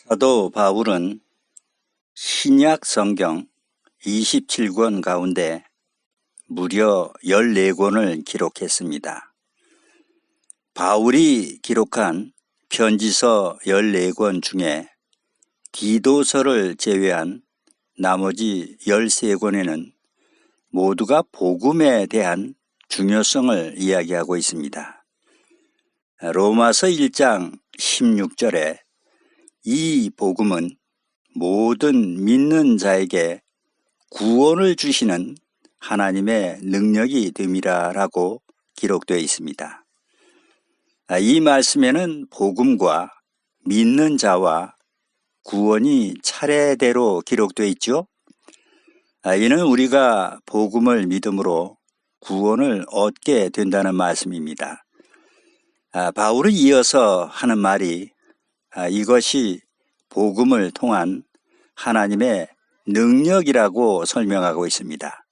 사도 바울은 신약 성경 27권 가운데 무려 14권을 기록했습니다. 바울이 기록한 편지서 14권 중에 디도서를 제외한 나머지 13권에는 모두가 복음에 대한 중요성을 이야기하고 있습니다. 로마서 1장 16절에 이 복음은 모든 믿는 자에게 구원을 주시는 하나님의 능력이 됨이라 라고 기록되어 있습니다. 이 말씀에는 복음과 믿는 자와 구원이 차례대로 기록되어 있죠. 이는 우리가 복음을 믿음으로 구원을 얻게 된다는 말씀입니다. 바울은 이어서 하는 말이 이것이 복음을 통한 하나님의 능력이라고 설명하고 있습니다.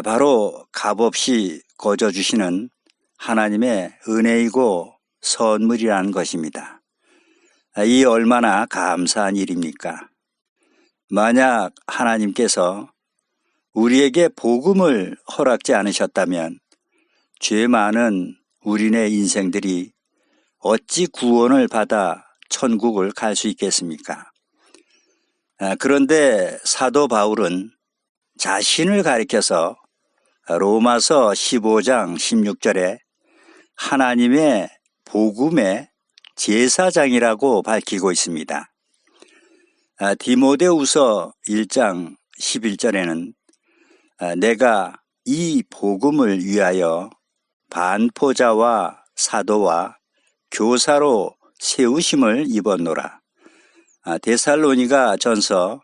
바로 값없이 거저 주시는 하나님의 은혜이고 선물이라는 것입니다. 이 얼마나 감사한 일입니까? 만약 하나님께서 우리에게 복음을 허락지 않으셨다면 죄 많은 우리네 인생들이 어찌 구원을 받아 천국을 갈 수 있겠습니까? 그런데 사도 바울은 자신을 가리켜서 로마서 15장 16절에 하나님의 복음의 제사장이라고 밝히고 있습니다. 디모데후서 1장 11절에는 내가 이 복음을 위하여 반포자와 사도와 교사로 세우심을 입었노라. 데살로니가 전서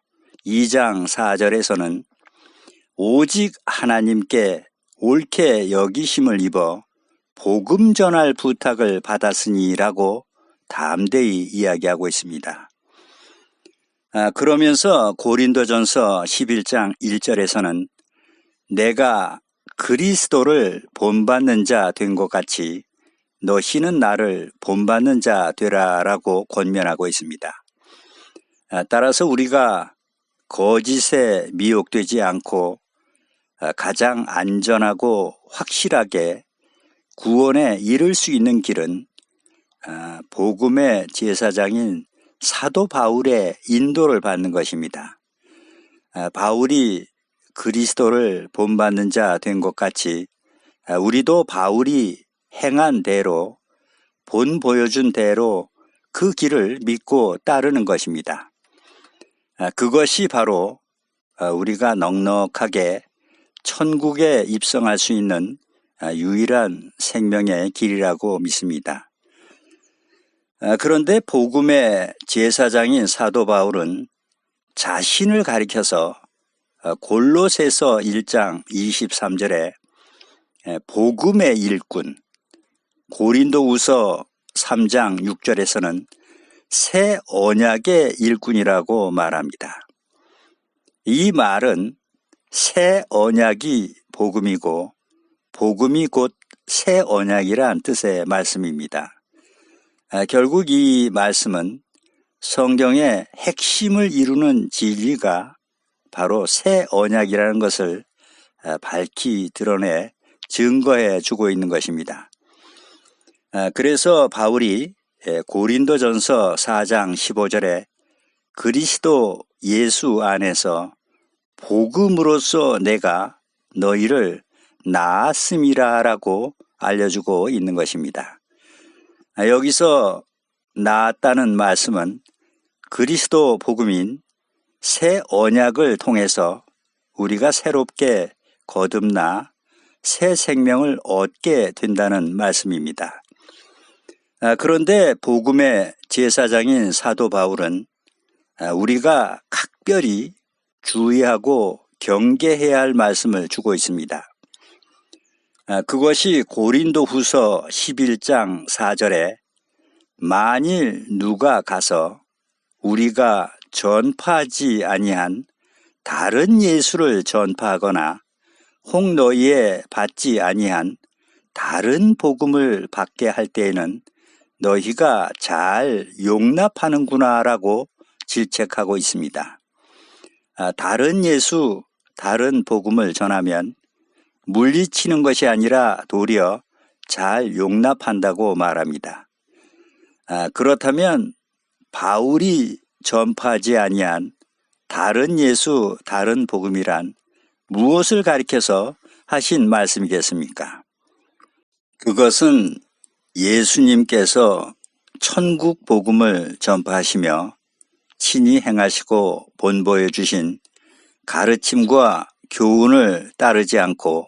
2장 4절에서는 오직 하나님께 옳게 여기심을 입어 복음 전할 부탁을 받았으니라고 담대히 이야기하고 있습니다. 그러면서 고린도전서 11장 1절에서는 내가 그리스도를 본받는 자 된 것 같이 너희는 나를 본받는 자 되라라고 권면하고 있습니다. 따라서 우리가 거짓에 미혹되지 않고 가장 안전하고 확실하게 구원에 이를 수 있는 길은 복음의 제사장인 사도 바울의 인도를 받는 것입니다. 바울이 그리스도를 본받는 자 된 것 같이 우리도 바울이 행한 대로 보여준 대로 그 길을 믿고 따르는 것입니다. 그것이 바로 우리가 넉넉하게 천국에 입성할 수 있는 유일한 생명의 길이라고 믿습니다. 그런데 복음의 제사장인 사도 바울은 자신을 가리켜서 골로새서 1장 23절에 복음의 일꾼, 고린도후서 3장 6절에서는 새 언약의 일꾼이라고 말합니다. 이 말은 새 언약이 복음이고 복음이 곧 새 언약이란 뜻의 말씀입니다. 결국 이 말씀은 성경의 핵심을 이루는 진리가 바로 새 언약이라는 것을 밝히 드러내 증거해 주고 있는 것입니다. 그래서 바울이 고린도전서 4장 15절에 그리스도 예수 안에서 복음으로써 내가 너희를 낳았음이라 라고 알려주고 있는 것입니다. 여기서 낳았다는 말씀은 그리스도 복음인 새 언약을 통해서 우리가 새롭게 거듭나 새 생명을 얻게 된다는 말씀입니다. 그런데 복음의 제사장인 사도 바울은 우리가 각별히 주의하고 경계해야 할 말씀을 주고 있습니다. 그것이 고린도후서 11장 4절에 만일 누가 가서 우리가 전파하지 아니한 다른 예수를 전파하거나 혹 너희에 받지 아니한 다른 복음을 받게 할 때에는 너희가 잘 용납하는구나라고 질책하고 있습니다. 다른 예수, 다른 복음을 전하면 물리치는 것이 아니라 도리어 잘 용납한다고 말합니다. 그렇다면 바울이 전파하지 아니한 다른 예수, 다른 복음이란 무엇을 가리켜서 하신 말씀이겠습니까? 그것은 예수님께서 천국 복음을 전파하시며 친히 행하시고 본보여 주신 가르침과 교훈을 따르지 않고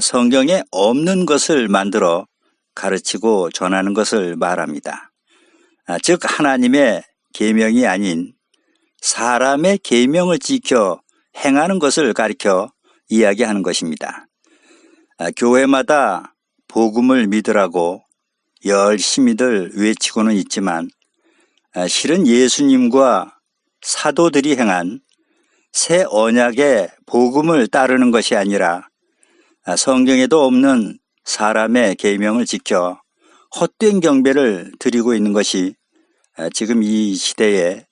성경에 없는 것을 만들어 가르치고 전하는 것을 말합니다. 즉 하나님의 계명이 아닌 사람의 계명을 지켜 행하는 것을 가리켜 이야기하는 것입니다. 교회마다 복음을 믿으라고 열심히들 외치고는 있지만 실은 예수님과 사도들이 행한 새 언약의 복음을 따르는 것이 아니라 성경에도 없는 사람의 계명을 지켜 헛된 경배를 드리고 있는 것이 지금 이 시대의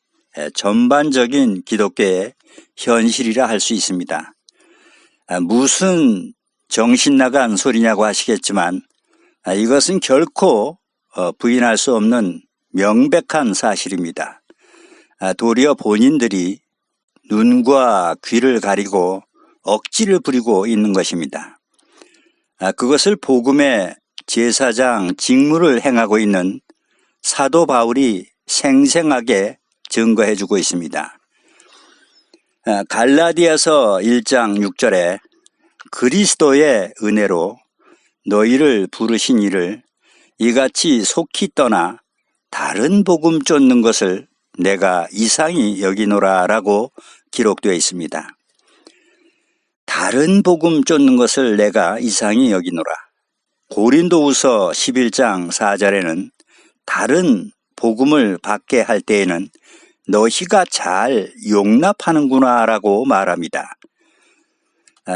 전반적인 기독교의 현실이라 할 수 있습니다. 무슨 정신 나간 소리냐고 하시겠지만 이것은 결코 부인할 수 없는 명백한 사실입니다. 도리어 본인들이 눈과 귀를 가리고 억지를 부리고 있는 것입니다. 그것을 복음의 제사장 직무를 행하고 있는 사도 바울이 생생하게 증거해주고 있습니다. 갈라디아서 1장 6절에 그리스도의 은혜로 너희를 부르신 이를 이같이 속히 떠나 다른 복음 쫓는 것을 내가 이상히 여기노라 라고 기록되어 있습니다. 다른 복음 쫓는 것을 내가 이상히 여기노라. 고린도후서 11장 4절에는 다른 복음을 받게 할 때에는 너희가 잘 용납하는구나 라고 말합니다.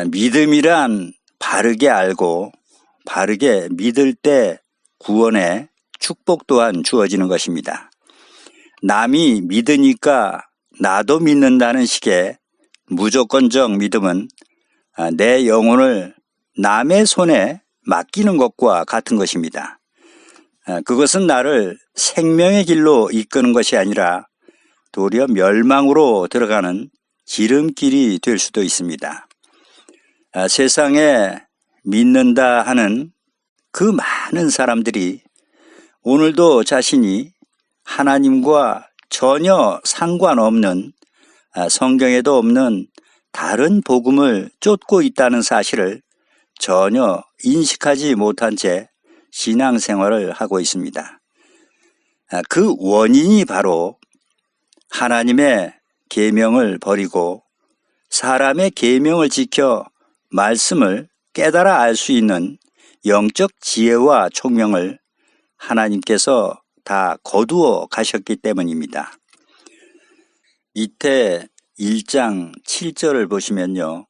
믿음이란 바르게 알고 바르게 믿을 때 구원의 축복 또한 주어지는 것입니다. 남이 믿으니까 나도 믿는다는 식의 무조건적 믿음은 내 영혼을 남의 손에 맡기는 것과 같은 것입니다. 그것은 나를 생명의 길로 이끄는 것이 아니라 도리어 멸망으로 들어가는 지름길이 될 수도 있습니다. 세상에 믿는다 하는 그 많은 사람들이 오늘도 자신이 하나님과 전혀 상관없는 성경에도 없는 다른 복음을 쫓고 있다는 사실을 전혀 인식하지 못한 채 신앙생활을 하고 있습니다. 그 원인이 바로 하나님의 계명을 버리고 사람의 계명을 지켜 말씀을 깨달아 알 수 있는 영적 지혜와 총명을 하나님께서 다 거두어 가셨기 때문입니다. 이때 1장 7절을 보시면요.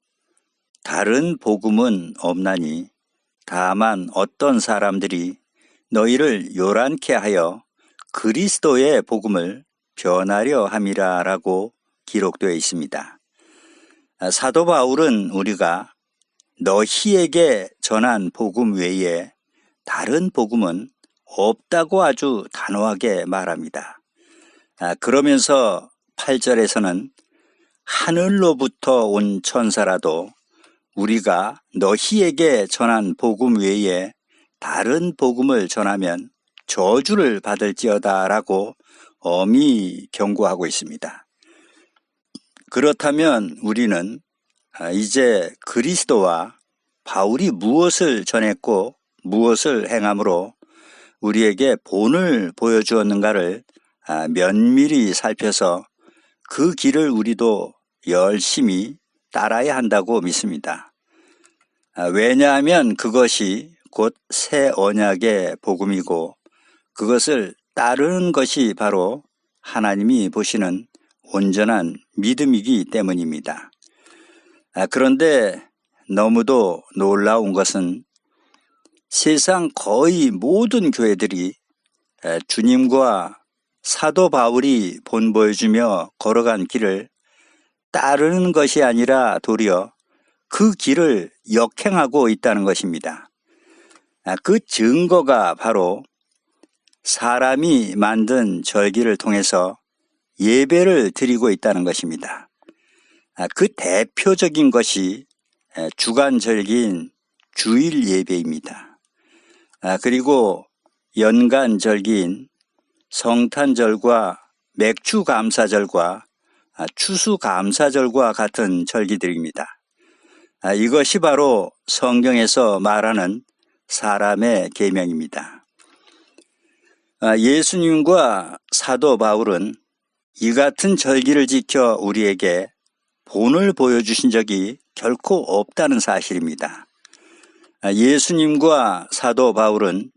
다른 복음은 없나니 다만 어떤 사람들이 너희를 요란케 하여 그리스도의 복음을 변하려 함이라 라고 기록되어 있습니다. 사도 바울은 우리가 너희에게 전한 복음 외에 다른 복음은 없다고 아주 단호하게 말합니다. 그러면서 8절에서는 하늘로부터 온 천사라도 우리가 너희에게 전한 복음 외에 다른 복음을 전하면 저주를 받을지어다 라고 엄히 경고하고 있습니다. 그렇다면 우리는 이제 그리스도와 바울이 무엇을 전했고 무엇을 행함으로 우리에게 본을 보여주었는가를 면밀히 살펴서 그 길을 우리도 열심히 따라야 한다고 믿습니다. 왜냐하면 그것이 곧 새 언약의 복음이고 그것을 따르는 것이 바로 하나님이 보시는 온전한 믿음이기 때문입니다. 그런데 너무도 놀라운 것은 세상 거의 모든 교회들이 주님과 사도 바울이 본보여주며 걸어간 길을 따르는 것이 아니라 도리어 그 길을 역행하고 있다는 것입니다. 그 증거가 바로 사람이 만든 절기를 통해서 예배를 드리고 있다는 것입니다. 그 대표적인 것이 주간 절기인 주일 예배입니다. 그리고 연간 절기인 성탄절과 맥주감사절과 추수감사절과 같은 절기들입니다. 이것이 바로 성경에서 말하는 사람의 계명입니다. 예수님과 사도 바울은 이 같은 절기를 지켜 우리에게 본을 보여주신 적이 결코 없다는 사실입니다. 예수님과 사도 바울은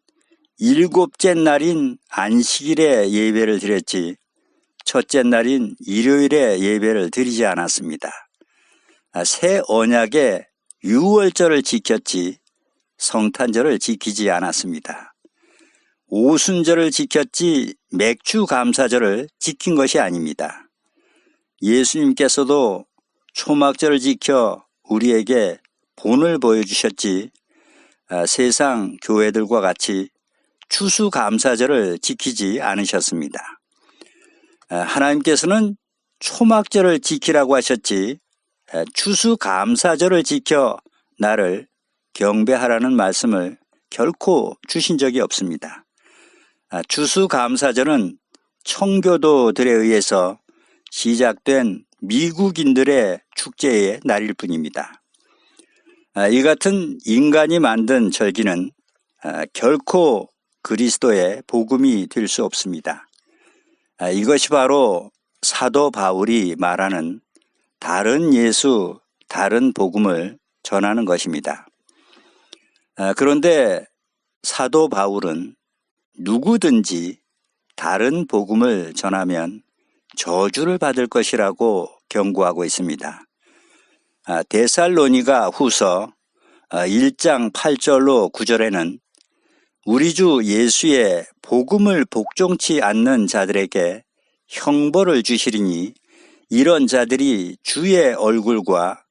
일곱째 날인 안식일에 예배를 드렸지 첫째 날인 일요일에 예배를 드리지 않았습니다. 새 언약의 유월절을 지켰지 성탄절을 지키지 않았습니다. 오순절을 지켰지 맥주감사절을 지킨 것이 아닙니다. 예수님께서도 초막절을 지켜 우리에게 본을 보여주셨지 세상 교회들과 같이 추수감사절을 지키지 않으셨습니다. 하나님께서는 초막절을 지키라고 하셨지 추수감사절을 지켜 나를 경배하라는 말씀을 결코 주신 적이 없습니다. 추수감사절은 청교도들에 의해서 시작된 미국인들의 축제의 날일 뿐입니다. 이 같은 인간이 만든 절기는 결코 그리스도의 복음이 될 수 없습니다. 이것이 바로 사도 바울이 말하는 다른 예수, 다른 복음을 전하는 것입니다. 그런데 사도 바울은 누구든지 다른 복음을 전하면 저주를 받을 것이라고 경고하고 있습니다. 데살로니가 후서 1장 8절로 9절에는 우리 주 예수의 복음을 복종치 않는 자들에게 형벌을 주시리니 이런 자들이 주의 얼굴과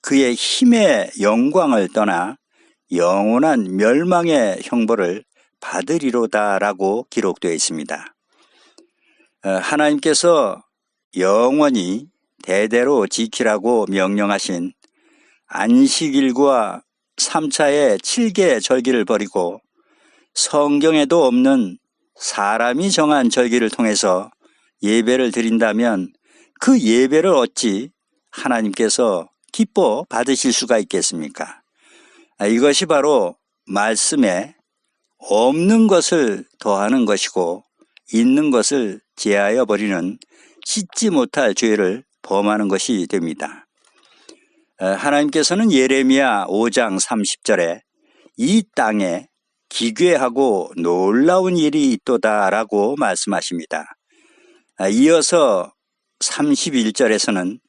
그의 힘의 영광을 떠나 영원한 멸망의 형벌을 받으리로다라고 기록되어 있습니다. 하나님께서 영원히 대대로 지키라고 명령하신 안식일과 3차의 7개 절기를 버리고 성경에도 없는 사람이 정한 절기를 통해서 예배를 드린다면 그 예배를 어찌 하나님께서 기뻐 받으실 수가 있겠습니까? 이것이 바로 말씀에 없는 것을 더하는 것이고 있는 것을 제하여 버리는 씻지 못할 죄를 범하는 것이 됩니다. 하나님께서는 예레미야 5장 30절에 이 땅에 기괴하고 놀라운 일이 있도다라고 말씀하십니다. 이어서 31절에서는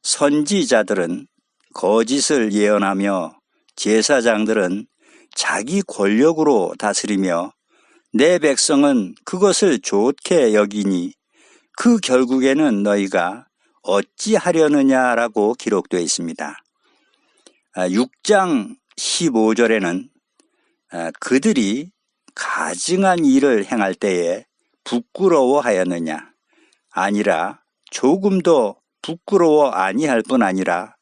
선지자들은 거짓을 예언하며 제사장들은 자기 권력으로 다스리며 내 백성은 그것을 좋게 여기니 그 결국에는 너희가 어찌하려느냐라고 기록되어 있습니다. 6장 15절에는 그들이 가증한 일을 행할 때에 부끄러워하였느냐 아니라 조금도 부끄러워 아니할 뿐 아니라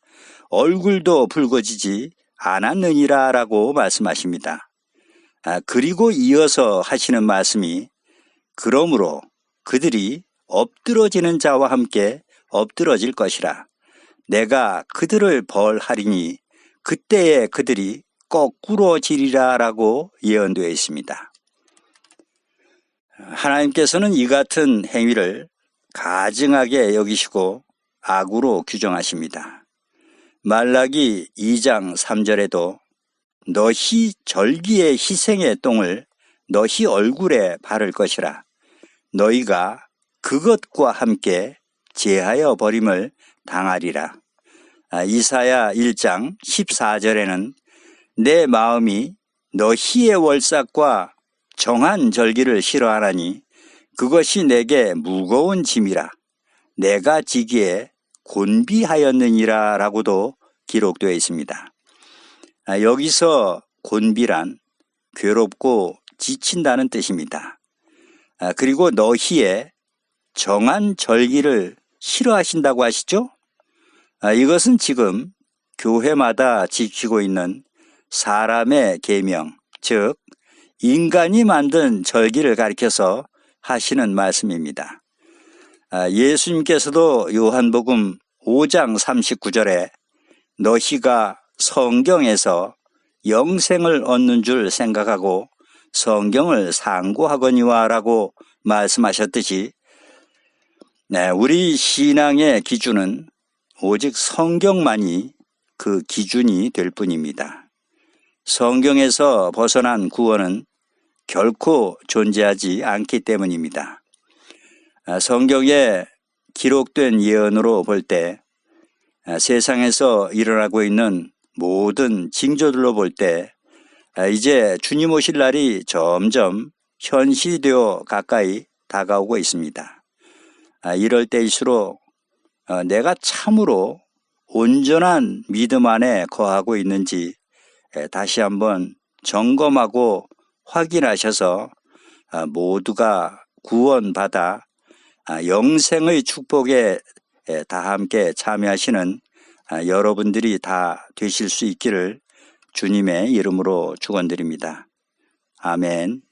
얼굴도 붉어지지 않았느니라 라고 말씀하십니다. 그리고 이어서 하시는 말씀이 그러므로 그들이 엎드러지는 자와 함께 엎드러질 것이라 내가 그들을 벌하리니 그때에 그들이 거꾸로 지리라 라고 예언되어 있습니다. 하나님께서는 이 같은 행위를 가증하게 여기시고 악으로 규정하십니다. 말라기 2장 3절에도 너희 절기의 희생의 똥을 너희 얼굴에 바를 것이라 너희가 그것과 함께 제하여 버림을 당하리라. 이사야 1장 14절에는 내 마음이 너희의 월삭과 정한 절기를 싫어하나니 그것이 내게 무거운 짐이라 내가 지기에 곤비하였느니라 라고도 기록되어 있습니다. 여기서 곤비란 괴롭고 지친다는 뜻입니다. 그리고 너희의 정한 절기를 싫어하신다고 하시죠? 이것은 지금 교회마다 지키고 있는 사람의 계명, 즉 인간이 만든 절기를 가리켜서 하시는 말씀입니다. 예수님께서도 요한복음 5장 39절에 너희가 성경에서 영생을 얻는 줄 생각하고 성경을 상고하거니와 라고 말씀하셨듯이 우리 신앙의 기준은 오직 성경만이 그 기준이 될 뿐입니다. 성경에서 벗어난 구원은 결코 존재하지 않기 때문입니다. 성경에 기록된 예언으로 볼 때 세상에서 일어나고 있는 모든 징조들로 볼 때 이제 주님 오실 날이 점점 현실되어 가까이 다가오고 있습니다. 이럴 때일수록 내가 참으로 온전한 믿음 안에 거하고 있는지 다시 한번 점검하고 확인하셔서 모두가 구원받아 영생의 축복에 다 함께 참여하시는 여러분들이 다 되실 수 있기를 주님의 이름으로 축원드립니다. 아멘.